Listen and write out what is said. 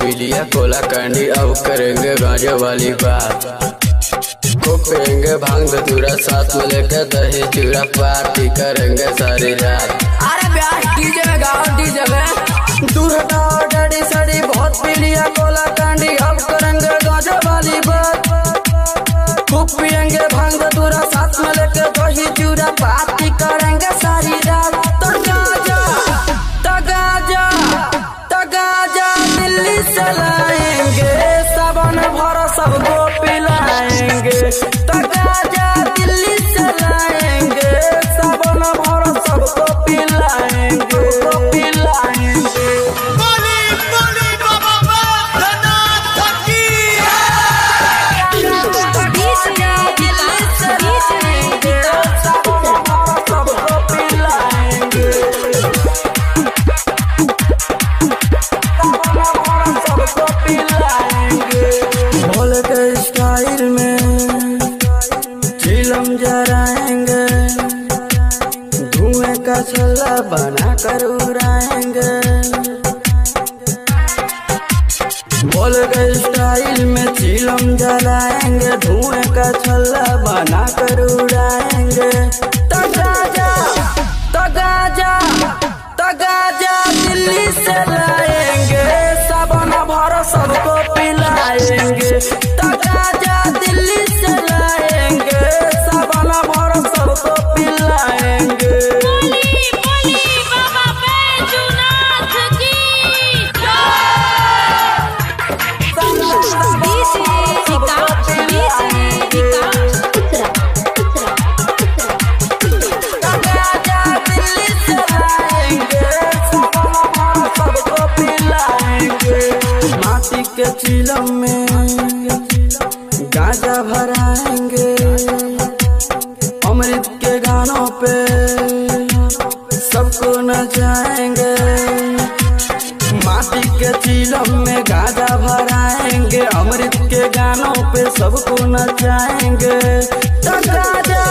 पी लिया कोला कैंडी, अब करेंगे गांजे वाली बात। खूब पियेंगे भांग धतूरा, साथ में लेकर दही चूड़ा, पार्टी करेंगे सारी रात। अरे प्यार डीजे में गाओ, डीजे में दूर हटाओ डैडी सड़ी, बहुत पी लिया कोला कैंडी, अब करेंगे गांजे वाली बात। खूब पियेंगे भांग धतूरा, साथ में लेकर दही चूड़ा, पार्टी करेंगे सारी रात। दिल्ली से लाएंगे, सावन भर सबको पिलाएंगे। तगाजा दिल्ली से लाएंगे, सावन भर सबको पिलाएंगे, पिलाएंगे। बोली बोली बाबा बैद्यनाथ की। दिल्ली से लाएंगे, सावन भर सबको पिलाएंगे। भोले के स्टाइल में चिलम जराएंगे, धुएं का छल्ला बना कर उड़ाएंगे। भोले के स्टाइल में चिलम जलाएंगे, धुएं का छल्ला बना कर उड़ाएंगे। तगाजा तगाजा तगाजा दिल्ली से लाएंगे, सावन भर सबको पिलाएंगे। तगाजा दिल्ली से लाएंगे, सावन भर सबको पिलाएंगे। बोली बोली बाबा बैद्यनाथ की। तगाजा दिल्ली से लाएंगे, सावन भर सबको पिलाएंगे। माटी के चिलम में गांजा भराएंगे, अमृत के गानों पे सबको नचाएंगे। माटी के चिलम में गांजा भराएंगे, अमृत के गानों पे सबको नचाएंगे। तगाजा